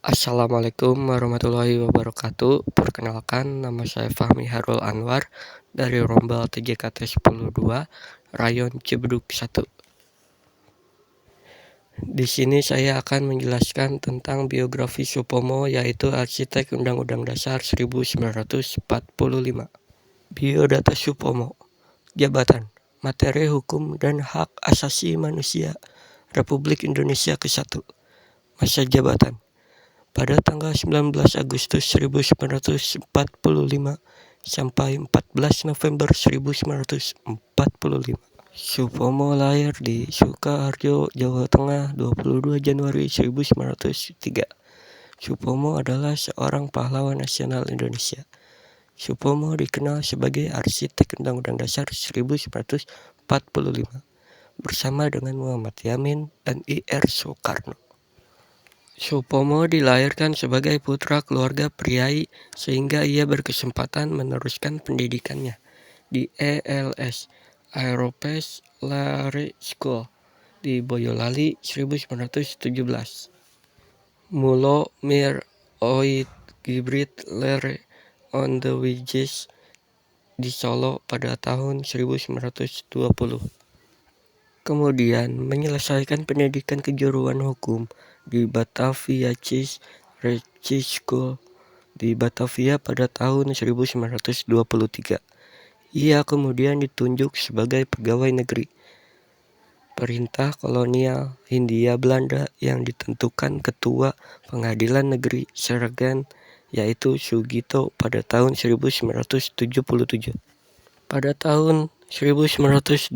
Assalamualaikum warahmatullahi wabarakatuh. Perkenalkan, nama saya Fahmi Harul Anwar dari Rombel TJKT 102, Rayon Cibeduk 1. Di sini saya akan menjelaskan tentang biografi Supomo, yaitu arsitek Undang-Undang Dasar 1945. Biodata Supomo. Jabatan: Materi Hukum dan Hak Asasi Manusia Republik Indonesia ke-1. Masa jabatan: pada tanggal 19 Agustus 1945 sampai 14 November 1945. Supomo lahir di Sukoharjo, Jawa Tengah 22 Januari 1903. Supomo adalah seorang pahlawan nasional Indonesia. Supomo dikenal sebagai arsitek Undang-Undang Dasar 1945 bersama dengan Muhammad Yamin dan I.R. Soekarno. Supomo dilahirkan sebagai putra keluarga priai sehingga ia berkesempatan meneruskan pendidikannya di ELS Aeropace Lare School di Boyolali 1917. Mulo mir oit gibrit lere on the Wiges di Solo pada tahun 1920. Kemudian menyelesaikan pendidikan kejuruan hukum di Batavia Recht School di Batavia pada tahun 1923. Ia kemudian ditunjuk sebagai pegawai negeri Perintah Kolonial Hindia Belanda yang ditentukan Ketua Pengadilan Negeri Sragen, yaitu Sugito pada tahun 1977. Pada tahun 1924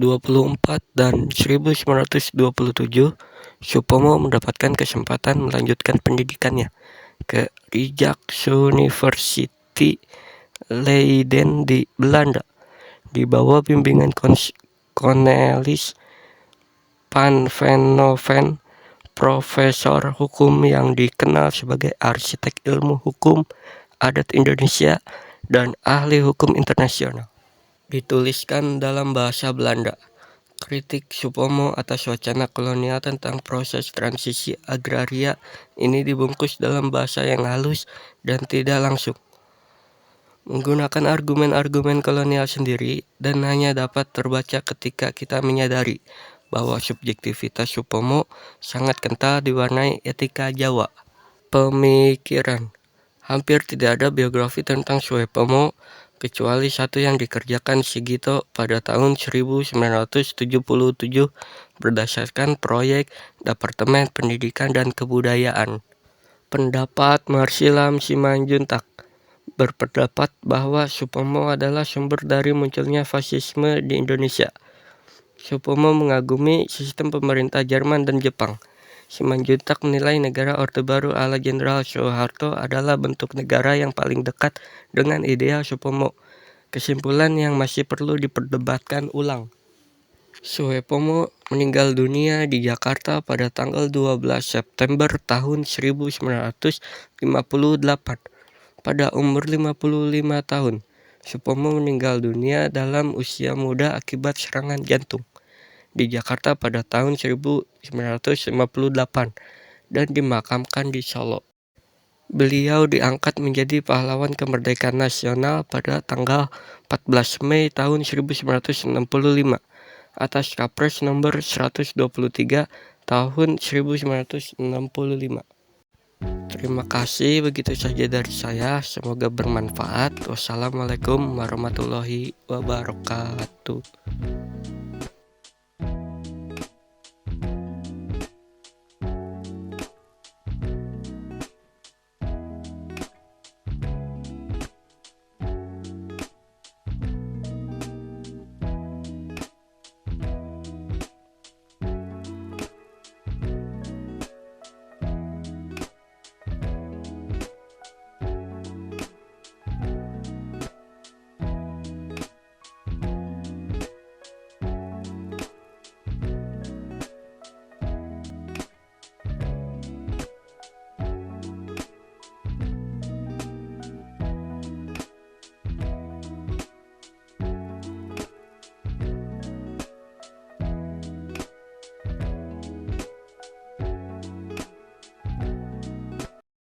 dan 1927, Supomo mendapatkan kesempatan melanjutkan pendidikannya ke Rijksuniversiteit Leiden di Belanda di bawah bimbingan Cornelis van Venoven, profesor hukum yang dikenal sebagai arsitek ilmu hukum adat Indonesia dan ahli hukum internasional. Dituliskan dalam bahasa Belanda. Kritik Supomo atas wacana kolonial tentang proses transisi agraria ini dibungkus dalam bahasa yang halus dan tidak langsung, menggunakan argumen-argumen kolonial sendiri, dan hanya dapat terbaca ketika kita menyadari bahwa subjektivitas Supomo sangat kental diwarnai etika Jawa. Pemikiran: hampir tidak ada biografi tentang Supomo kecuali satu yang dikerjakan Sigito pada tahun 1977 berdasarkan proyek Departemen Pendidikan dan Kebudayaan. Pendapat Marsilam Simanjuntak berpendapat bahwa Supomo adalah sumber dari munculnya fasisme di Indonesia. Supomo mengagumi sistem pemerintah Jerman dan Jepang. Simanjuntak menilai negara Orde Baru ala Jenderal Soeharto adalah bentuk negara yang paling dekat dengan ideal Supomo, kesimpulan yang masih perlu diperdebatkan ulang. Supomo meninggal dunia di Jakarta pada tanggal 12 September tahun 1958 pada umur 55 tahun. Supomo meninggal dunia dalam usia muda akibat serangan jantung di Jakarta pada tahun 1958 dan dimakamkan di Solo. Beliau diangkat menjadi pahlawan kemerdekaan nasional pada tanggal 14 Mei tahun 1965 atas Kapres nomor 123 tahun 1965. Terima kasih, begitu saja dari saya. Semoga bermanfaat. Wassalamualaikum warahmatullahi wabarakatuh.